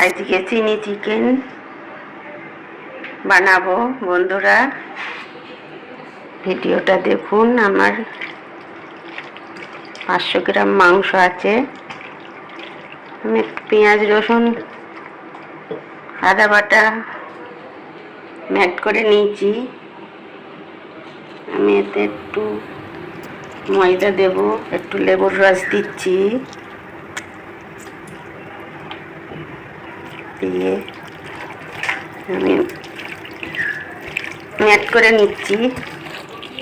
আজকে চিনি চিকেন বানাবো বন্ধুরা, ভিডিওটা দেখুন। আমার 500 গ্রাম মাংস আছে। আমি পেঁয়াজ রসুন আদা বাটা ম্যাট করে নিয়েছি। আমি এতে একটু ময়দা দেব, একটু লেবুর রস দিচ্ছি, দিয়ে আমি ম্যাট করে নিচ্ছি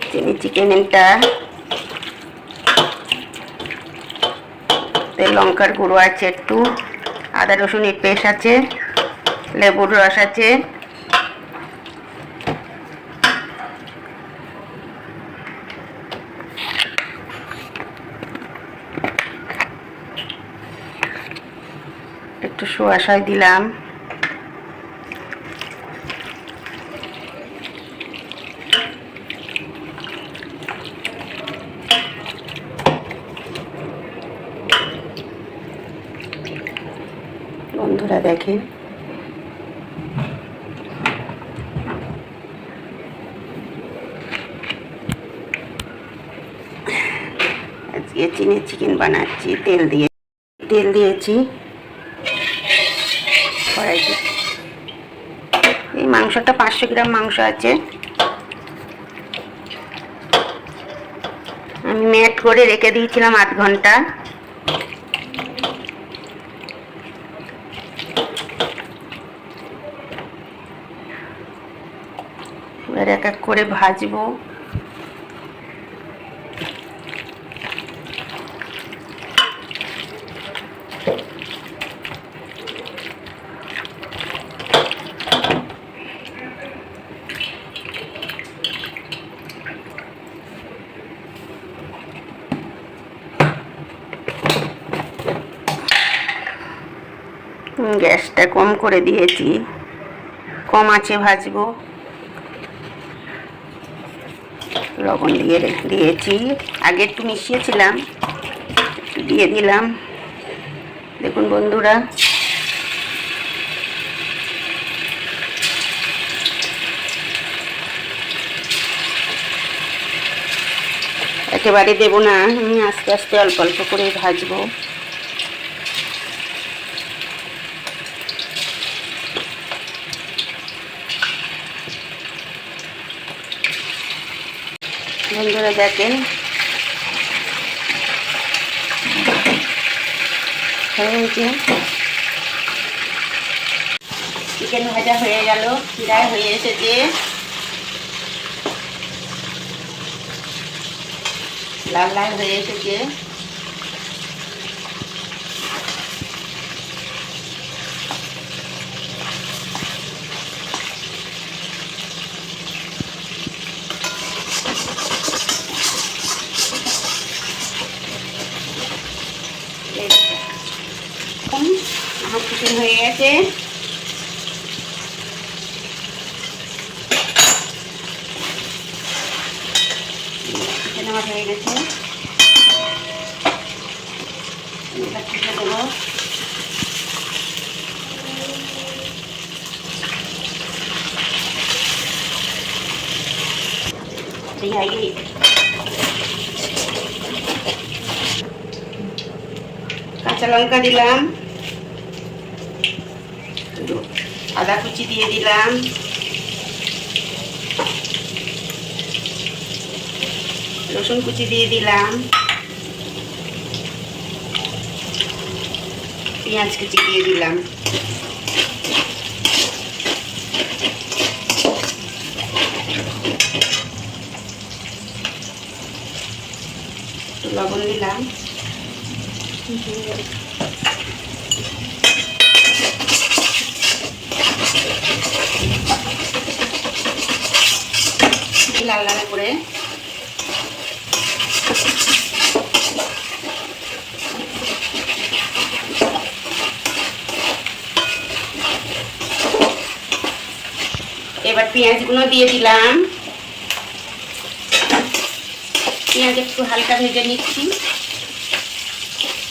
চিনি চিকেনটা। লঙ্কার গুঁড়ো আছে, একটু আদা রসুনের পেস্ট আছে, লেবুর রস আছে, একটু সোয়া সস দিলাম, বন্ধুরা দেখেন আজকে চিনি চিকেন বানাচ্ছি। তেল দিয়েছি কড়াইতে। এই মাংসটা 500 গ্রাম মাংস আছে। আমি ম্যাট করে রেখে দিয়েছিলাম 8 ঘন্টা। এবার এক এক করে ভাজবো। গ্যাসটা কম করে দিয়েছি, কম আঁচে ভাজবো। লবণ দিয়েছি, আগে একটু মিশিয়েছিলাম, দিয়ে দিলাম। দেখুন বন্ধুরা, একেবারে দেবো না, আমি আস্তে আস্তে অল্প অল্প করে ভাজবো। বন্ধুরা দেখেন হয়েছে, চিকেন ভাজা হয়ে গেল, প্রায় হয়ে এসেছে। লাল লাল হয়ে এসেছে। আমার চিকেন হয়ে গেছে। চিকেন আমার হয়ে গেছে, দেবো। কাঁচা লঙ্কা দিলাম, আদা কুচি দিয়ে দিলাম, রসুন কুচি দিয়ে দিলাম, পেঁয়াজ কুচি দিয়ে দিলাম, লবণ দিলাম, লাল লাল করে এবার পেঁয়াজগুলো দিয়ে দিলাম। পেঁয়াজ একটু হালকা ভেজে নিচ্ছি,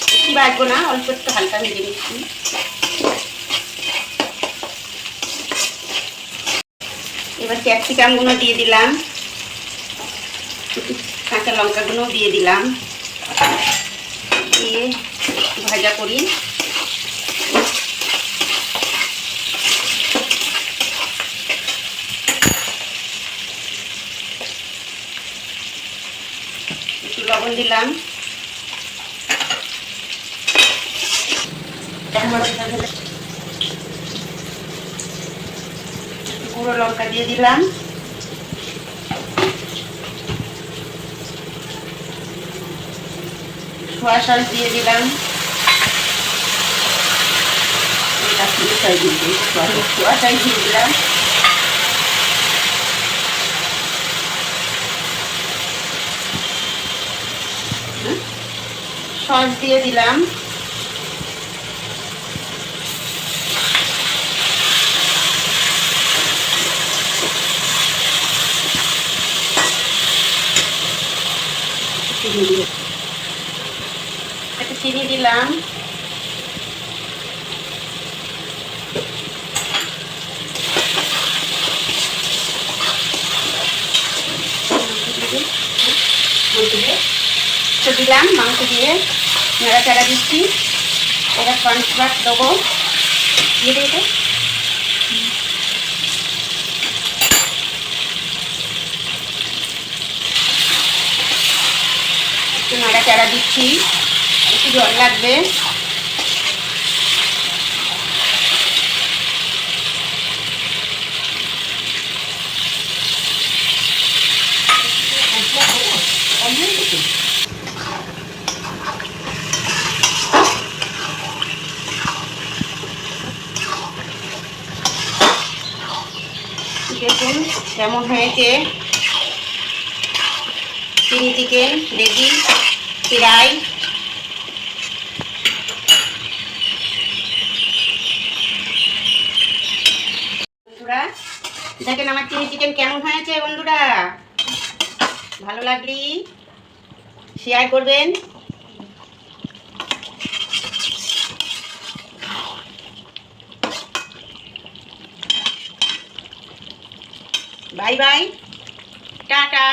বেশি ভাজবো না, অল্প একটু হালকা ভেজে নিচ্ছি। এবার ক্যাপসিকামগুলো দিয়ে দিলাম, কাঁচা লঙ্কাগুলো দিয়ে দিলাম, দিয়ে ভাজা করি। একটু লবণ দিলাম, গুঁড়ো লঙ্কা দিয়ে দিলাম, সোয়া সস দিয়ে দিলাম, সোয়া সস দিয়ে দিলাম, সস দিয়ে দিলাম, একটু চিনি দিলাম, দিলাম মাংস দিয়ে নাড়াচাড়া দিচ্ছি। এবার কর্নফ্লাওয়ার দেবো, দিয়ে দেবো, একটু নাড়াচাড়া দিচ্ছি, একটু জল লাগবে। দেখুন কেমন হয়েছে, চিলি চিকেন রেডি ফ্রাই। বন্ধুরা দেখেন আমার চিলি চিকেন কেমন হয়েছে। বন্ধুরা ভালো লাগলে শেয়ার করবেন। Bye bye, tata.